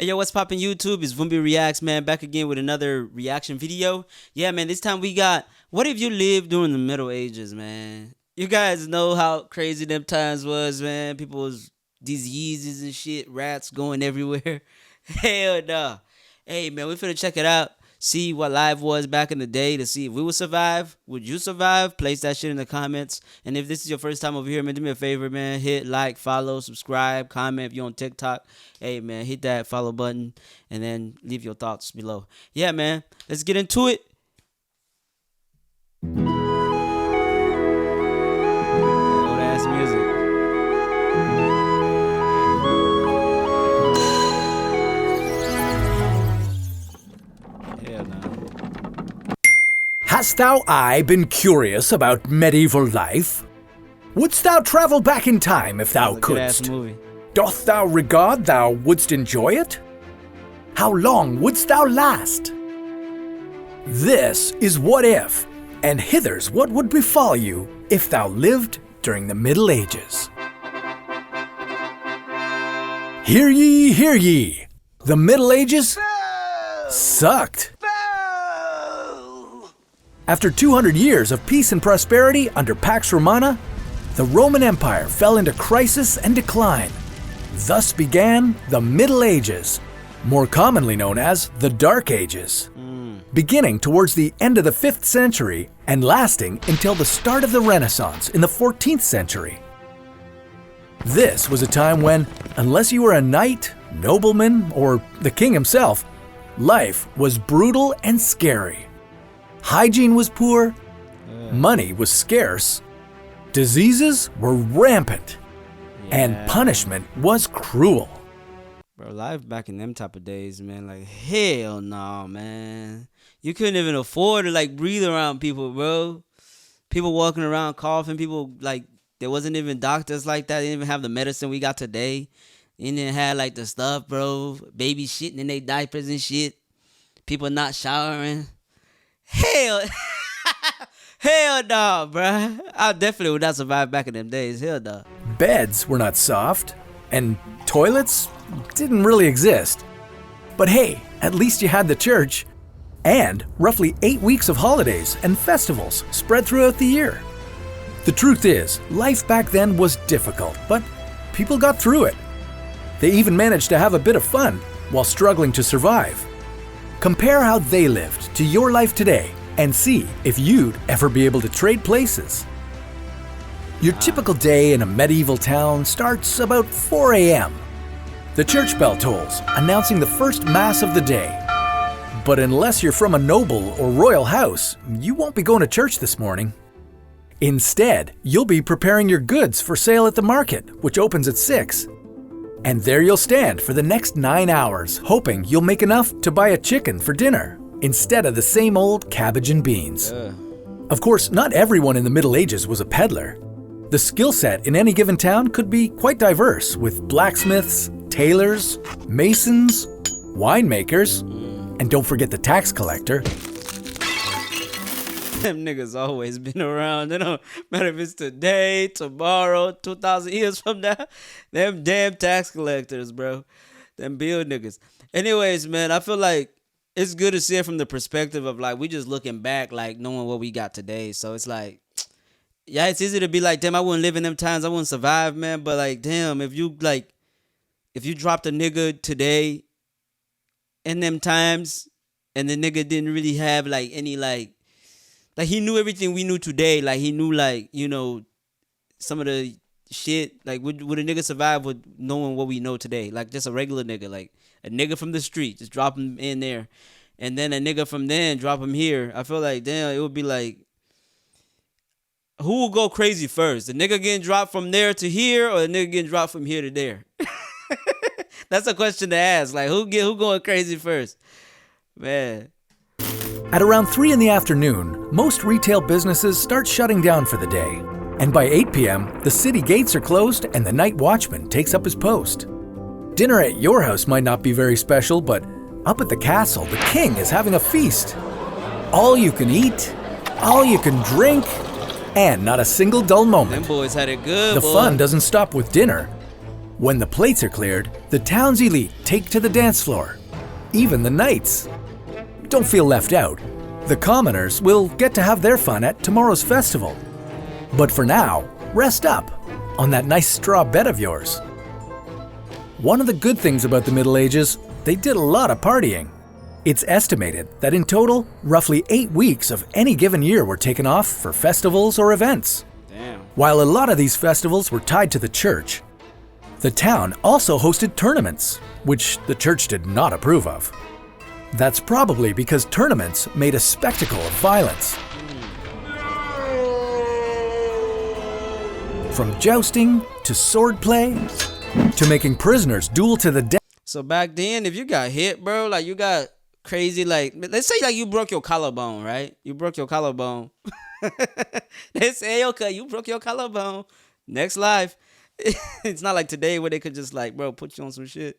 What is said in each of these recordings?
Hey yo, what's poppin' YouTube? It's Vumbi Reacts, man. Back again with another reaction video. Yeah, man, this time we got, what if you lived during the Middle Ages, man? You guys know how crazy them times was, man. People's diseases and shit, rats going everywhere. Hell no. Hey, man, we finna check it out. See what life was back in the day to see if we would survive. Would you survive? Place that shit in the comments. And if this is your first time over here, man, do me a favor, man. Hit like, follow, subscribe, comment if you're on TikTok. Hey, man, hit that follow button and then leave your thoughts below. Yeah, man, let's get into it. Old ass music. Hast thou aye been curious about medieval life? Wouldst thou travel back in time if thou couldst? Doth thou regard thou wouldst enjoy it? How long wouldst thou last? This is What If, and hither's what would befall you if thou lived during the Middle Ages. Hear ye, hear ye! The Middle Ages sucked. After 200 years of peace and prosperity under Pax Romana, the Roman Empire fell into crisis and decline. Thus began the Middle Ages, more commonly known as the Dark Ages, beginning towards the end of the 5th century and lasting until the start of the Renaissance in the 14th century. This was a time when, unless you were a knight, nobleman, or the king himself, life was brutal and scary. Hygiene was poor, money was scarce, diseases were rampant, and punishment was cruel. Bro, life back in them type of days, man, like, hell no, man. You couldn't even afford to, like, breathe around people, bro. People walking around coughing, people, like, there wasn't even doctors like that. They didn't even have the medicine we got today. They didn't have, like, the stuff, bro. Babies shitting in their diapers and shit. People not showering. Hell no, bruh. I definitely would not survive back in them days. Hell no. Beds were not soft, and toilets didn't really exist. But hey, at least you had the church, and roughly 8 weeks of holidays and festivals spread throughout the year. The truth is, life back then was difficult, but people got through it. They even managed to have a bit of fun while struggling to survive. Compare how they lived to your life today and see if you'd ever be able to trade places. Your typical day in a medieval town starts about 4 a.m. The church bell tolls, announcing the first mass of the day. But unless you're from a noble or royal house, you won't be going to church this morning. Instead, you'll be preparing your goods for sale at the market, which opens at 6. And there you'll stand for the next 9 hours, hoping you'll make enough to buy a chicken for dinner, instead of the same old cabbage and beans. Of course, not everyone in the Middle Ages was a peddler. The skill set in any given town could be quite diverse, with blacksmiths, tailors, masons, winemakers, and don't forget the tax collector. Them niggas always been around. It don't matter if it's today, tomorrow, 2,000 years from now. Them damn tax collectors, bro. Them bill niggas. Anyways, man, I feel like it's good to see it from the perspective of, like, we just looking back, like, knowing what we got today. So it's like, yeah, it's easy to be like, damn, I wouldn't live in them times. I wouldn't survive, man. But, like, damn, if you dropped a nigga today in them times and the nigga didn't really have, like, any, like, he knew everything we knew today. Like, he knew, like, you know, some of the shit. Like, would a nigga survive with knowing what we know today? Like, just a regular nigga. Like, a nigga from the street. Just drop him in there. And then a nigga from then, drop him here. I feel like, damn, it would be like, who will go crazy first? The nigga getting dropped from there to here, or the nigga getting dropped from here to there? That's a question to ask. Like, who going crazy first? Man. At around 3 in the afternoon, most retail businesses start shutting down for the day. And by 8 p.m., the city gates are closed and the night watchman takes up his post. Dinner at your house might not be very special, but up at the castle, the king is having a feast. All you can eat, all you can drink, and not a single dull moment. Them boys had it good, The boy. fun doesn't stop with dinner. When the plates are cleared, the town's elite take to the dance floor. Even the knights. Don't feel left out. The commoners will get to have their fun at tomorrow's festival. But for now, rest up on that nice straw bed of yours. One of the good things about the Middle Ages, they did a lot of partying. It's estimated that in total, roughly 8 weeks of any given year were taken off for festivals or events. Damn. While a lot of these festivals were tied to the church, the town also hosted tournaments, which the church did not approve of. That's probably because tournaments made a spectacle of violence. From jousting to swordplay to making prisoners duel to the death. So back then, if you got hit, bro, like you got crazy, like let's say like you broke your collarbone, right? You broke your collarbone. They say, hey, okay, you broke your collarbone. Next life. It's not like today where they could just like, bro, put you on some shit.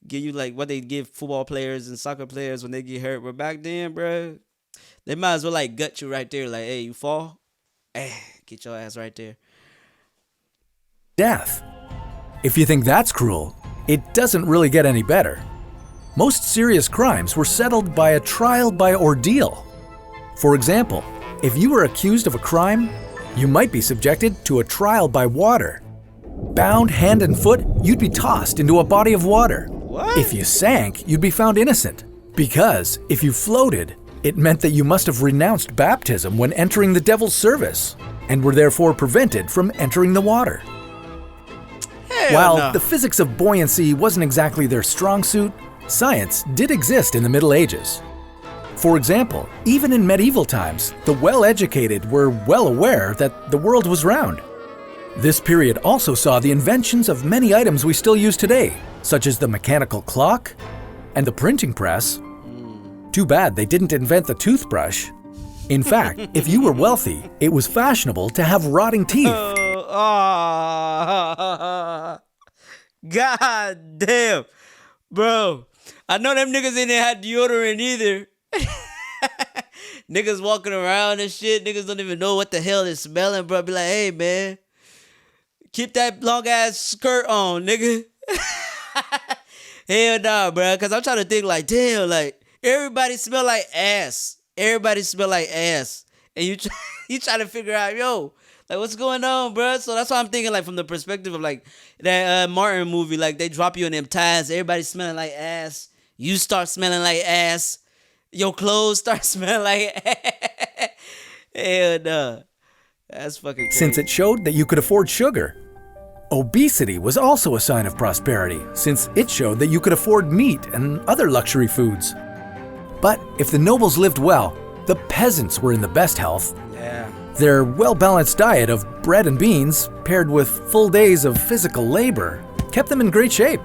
Give you like what they give football players and soccer players when they get hurt. But back then, bro, they might as well like gut you right there. Like, hey, you fall? Get your ass right there. Death. If you think that's cruel, it doesn't really get any better. Most serious crimes were settled by a trial by ordeal. For example, if you were accused of a crime, you might be subjected to a trial by water. Bound hand and foot, you'd be tossed into a body of water. What? If you sank, you'd be found innocent. Because if you floated, it meant that you must have renounced baptism when entering the devil's service, and were therefore prevented from entering the water. While the physics of buoyancy wasn't exactly their strong suit, science did exist in the Middle Ages. For example, even in medieval times, the well-educated were well aware that the world was round. This period also saw the inventions of many items we still use today, such as the mechanical clock and the printing press. Too bad they didn't invent the toothbrush. In fact, if you were wealthy, it was fashionable to have rotting teeth. God damn. Bro, I know them niggas in there had deodorant either. Niggas walking around and shit. Niggas don't even know what the hell they're smelling, bro. Be like, hey, man, keep that long ass skirt on, nigga. Hell nah, bro. Cause I'm trying to think like, damn, like everybody smell like ass. Everybody smell like ass. And you try to figure out, yo, like what's going on, bro? So that's why I'm thinking like from the perspective of like that Martin movie, like they drop you in them ties, everybody smelling like ass. You start smelling like ass. Your clothes start smelling like ass. Hell nah. That's fucking crazy. Since it showed that you could afford sugar. Obesity was also a sign of prosperity, since it showed that you could afford meat and other luxury foods. But if the nobles lived well, the peasants were in the best health. Yeah. Their well-balanced diet of bread and beans, paired with full days of physical labor, kept them in great shape.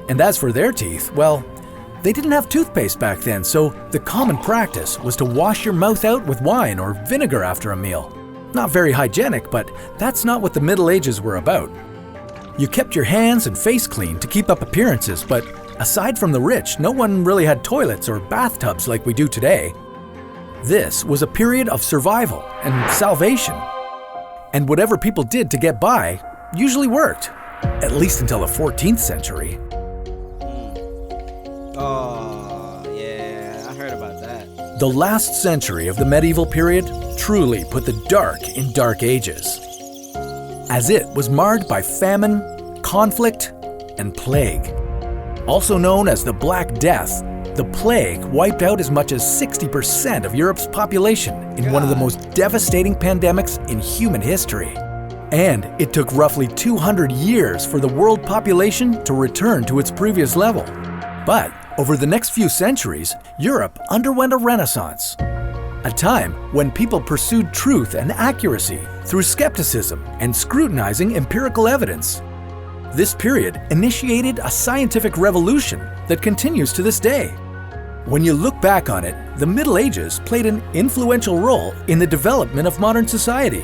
And as for their teeth, well, they didn't have toothpaste back then, so the common practice was to wash your mouth out with wine or vinegar after a meal. Not very hygienic, but that's not what the Middle Ages were about. You kept your hands and face clean to keep up appearances, but aside from the rich, no one really had toilets or bathtubs like we do today. This was a period of survival and salvation. And whatever people did to get by usually worked, at least until the 14th century. Oh, yeah, I heard about that. The last century of the medieval period truly put the dark in dark ages, as it was marred by famine, conflict, and plague. Also known as the Black Death, the plague wiped out as much as 60% of Europe's population in one of the most devastating pandemics in human history. And it took roughly 200 years for the world population to return to its previous level. But over the next few centuries, Europe underwent a renaissance, a time when people pursued truth and accuracy through skepticism and scrutinizing empirical evidence. This period initiated a scientific revolution that continues to this day. When you look back on it, the Middle Ages played an influential role in the development of modern society.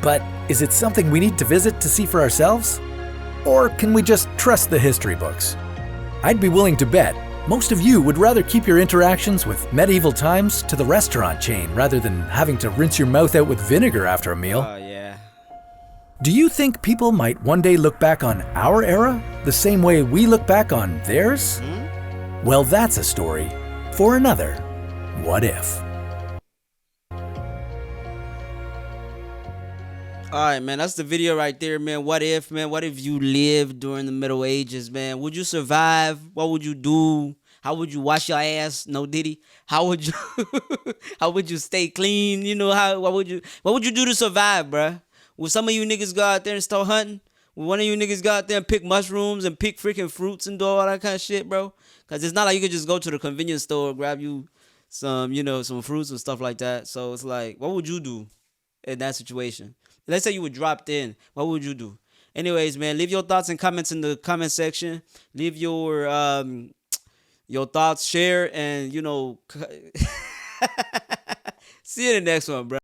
But is it something we need to visit to see for ourselves? Or can we just trust the history books? I'd be willing to bet most of you would rather keep your interactions with medieval times to the restaurant chain rather than having to rinse your mouth out with vinegar after a meal. Oh, yeah. Do you think people might one day look back on our era the same way we look back on theirs? Well, that's a story for another What If. All right, man. That's the video right there, man. What if, man? What if you lived during the Middle Ages, man? Would you survive? What would you do? How would you wash your ass? No Diddy. How would you? How would you stay clean? You know how? What would you? What would you do to survive, bruh? Would some of you niggas go out there and start hunting? Would one of you niggas go out there and pick mushrooms and pick freaking fruits and do all that kind of shit, bro? Cause it's not like you could just go to the convenience store, grab you some, some fruits and stuff like that. So it's like, what would you do in that situation? Let's say you were dropped in. What would you do? Anyways, man, leave your thoughts and comments in the comment section. Leave your thoughts, share, and see you in the next one, bro.